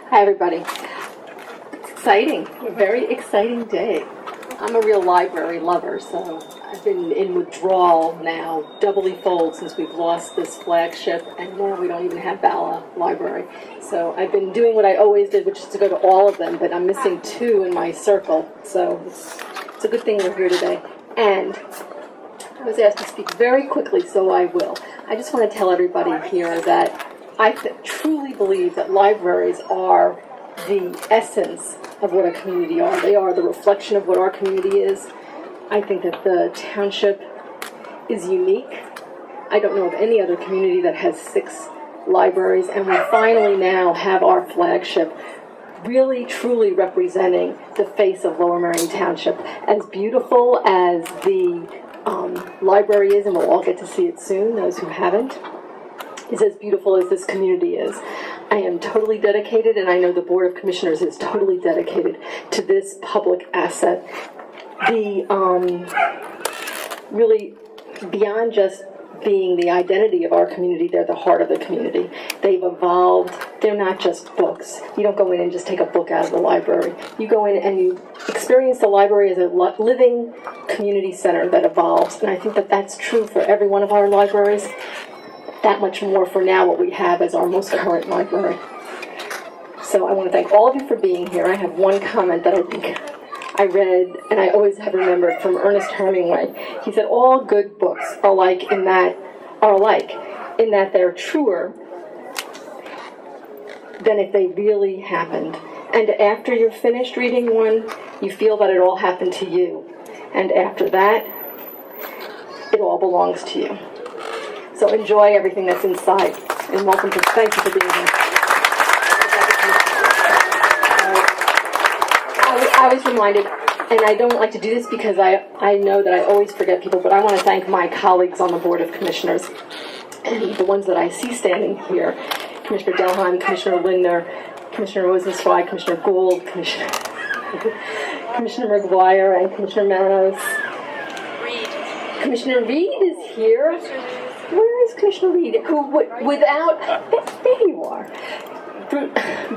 Hi, everybody. It's exciting. A very exciting day. I'm a real library lover, so I've been in withdrawal now, doubly fold, since we've lost this flagship, and now we don't even have Bala Library. So I've been doing what I always did, which is to go to all of them, but I'm missing 2 in my circle, so it's a good thing we're here today. And I was asked to speak very quickly, so I will. I just want to tell everybody here that I truly believe that libraries are the essence of what a community are. They are the reflection of what our community is. I think that the township is unique. I don't know of any other community that has 6 libraries, and we finally now have our flagship really truly representing the face of Lower Merion Township. As beautiful as the library is, and we'll all get to see it soon, those who haven't, is as beautiful as this community is. I am totally dedicated, and I know the Board of Commissioners is totally dedicated to this public asset. The really, beyond just being the identity of our community, they're the heart of the community. They've evolved. They're not just books. You don't go in and just take a book out of the library. You go in and you experience the library as a living community center that evolves, and I think that that's true for every one of our libraries. That much more for now what we have as our most current library. So I want to thank all of you for being here. I have one comment that I think I read, and I always have remembered, from Ernest Hemingway. He said, all good books are alike in that they're truer than if they really happened. And after you're finished reading one, you feel that it all happened to you. And after that, it all belongs to you. So enjoy everything that's inside, and welcome to, thank you for being here. I was reminded, and I don't like to do this because I know that I always forget people, but I want to thank my colleagues on the Board of Commissioners, and the ones that I see standing here: Commissioner Delheim, Commissioner Lindner, Commissioner Rosenzweig, Commissioner Gould, Commissioner McGuire, and Commissioner Manos. Commissioner Reed is here. Where is Commissioner Reed? Who, without, there you are.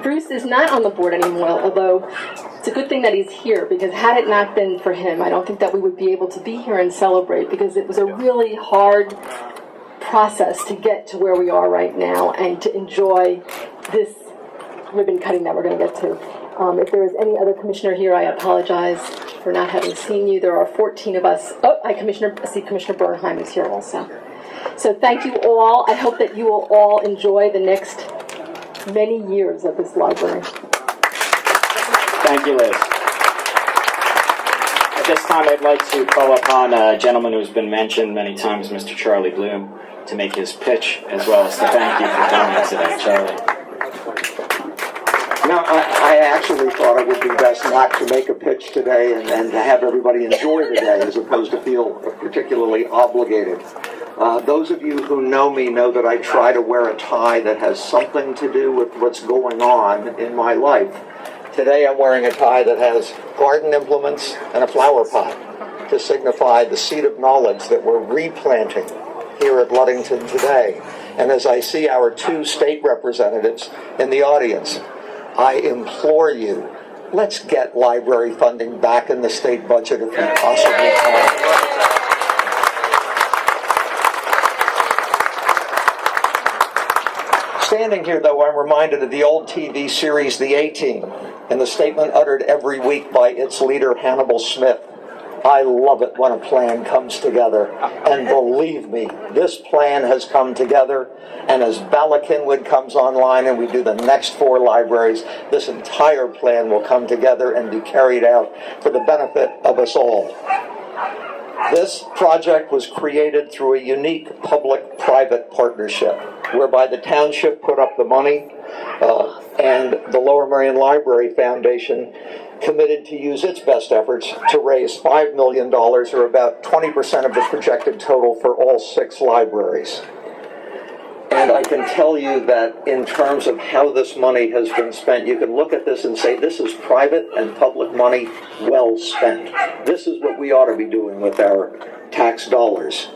Bruce is not on the board anymore, although it's a good thing that he's here, because had it not been for him, I don't think that we would be able to be here and celebrate, because it was a really hard process to get to where we are right now and to enjoy this ribbon cutting that we're going to get to. If there is any other commissioner here, I apologize for not having seen you. There are 14 of us. Oh, I see Commissioner Bernheim is here also. So thank you all. I hope that you will all enjoy the next many years of this library. Thank you, Liz. At this time, I'd like to call upon a gentleman who's been mentioned many times, Mr. Charlie Bloom, to make his pitch, as well as to thank you for coming today, Charlie. No, I actually thought it would be best not to make a pitch today and to have everybody enjoy the day as opposed to feel particularly obligated. Those of you who know me know that I try to wear a tie that has something to do with what's going on in my life. Today I'm wearing a tie that has garden implements and a flower pot to signify the seed of knowledge that we're replanting here at Ludington today. And as I see our 2 state representatives in the audience, I implore you, let's get library funding back in the state budget if we possibly can. Standing here, though, I'm reminded of the old TV series The A-Team and the statement uttered every week by its leader, Hannibal Smith. I love it when a plan comes together. And believe me, this plan has come together. And as Bala Cynwyd comes online and we do the next 4 libraries, this entire plan will come together and be carried out for the benefit of us all. This project was created through a unique public-private partnership, whereby the township put up the money and the Lower Merion Library Foundation committed to use its best efforts to raise $5 million, or about 20% of the projected total for all 6 libraries. And I can tell you that in terms of how this money has been spent, you can look at this and say this is private and public money well spent. This is what we ought to be doing with our tax dollars.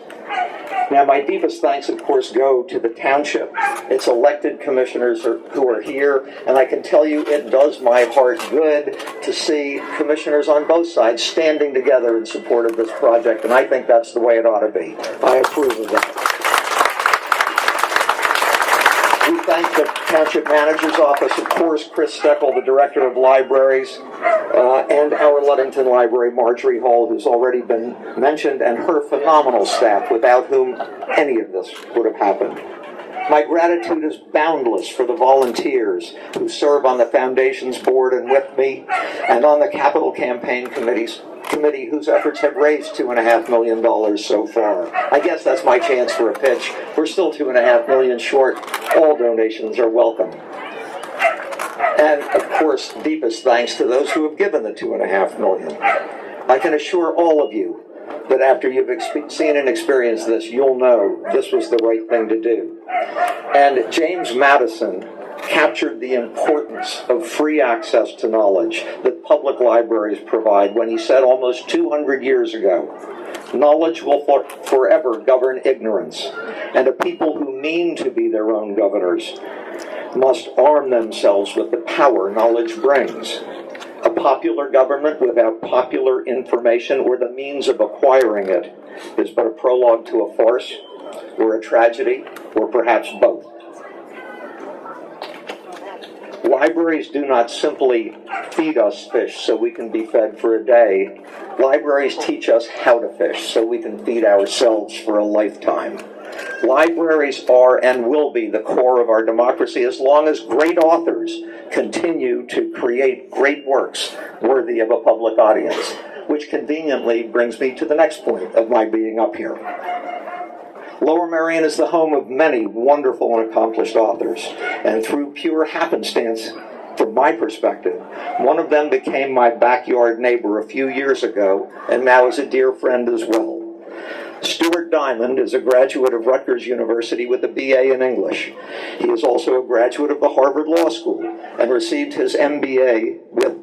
Now, my deepest thanks, of course, go to the township, its elected commissioners who are here, and I can tell you it does my heart good to see commissioners on both sides standing together in support of this project, and I think that's the way it ought to be. I approve of that. We thank the Township Manager's Office, of course, Chris Steckel, the Director of Libraries, and our Ludington Library, Marjorie Hall, who's already been mentioned, and her phenomenal staff, without whom any of this would have happened. My gratitude is boundless for the volunteers who serve on the Foundation's board and with me, and on the Capital Campaign Committee, whose efforts have raised $2.5 million so far. I guess that's my chance for a pitch. We're still $2.5 million short. All donations are welcome. And, of course, deepest thanks to those who have given the $2.5 million. I can assure all of you that after you've seen and experienced this, you'll know this was the right thing to do. And James Madison captured the importance of free access to knowledge that public libraries provide when he said almost 200 years ago, "Knowledge will forever govern ignorance, and a people who mean to be their own governors must arm themselves with the power knowledge brings. A popular government without popular information or the means of acquiring it is but a prologue to a farce, or a tragedy, or perhaps both." Libraries do not simply feed us fish so we can be fed for a day. Libraries teach us how to fish so we can feed ourselves for a lifetime. Libraries are and will be the core of our democracy as long as great authors continue to create great works worthy of a public audience, which conveniently brings me to the next point of my being up here. Lower Merion is the home of many wonderful and accomplished authors, and through pure happenstance, from my perspective, one of them became my backyard neighbor a few years ago, and now is a dear friend as well. Stuart Diamond is a graduate of Rutgers University with a BA in English. He is also a graduate of the Harvard Law School and received his MBA with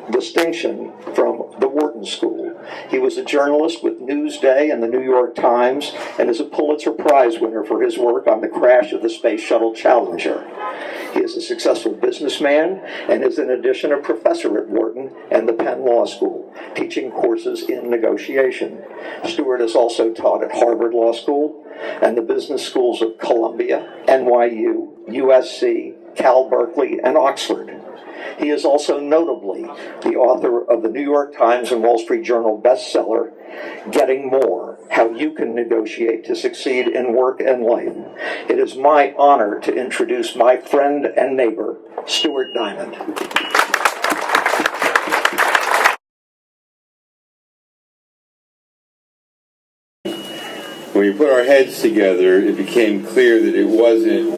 distinction from the Wharton School. He was a journalist with Newsday and the New York Times and is a Pulitzer Prize winner for his work on the crash of the Space Shuttle Challenger. He is a successful businessman and is in addition a professor at Wharton and the Penn Law School, teaching courses in negotiation. Stewart has also taught at Harvard Law School and the business schools of Columbia, NYU, USC, Cal Berkeley, and Oxford. He is also notably the author of the New York Times and Wall Street Journal bestseller, Getting More: How You Can Negotiate to Succeed in Work and Life. It is my honor to introduce my friend and neighbor, Stuart Diamond. When we put our heads together, it became clear that it wasn't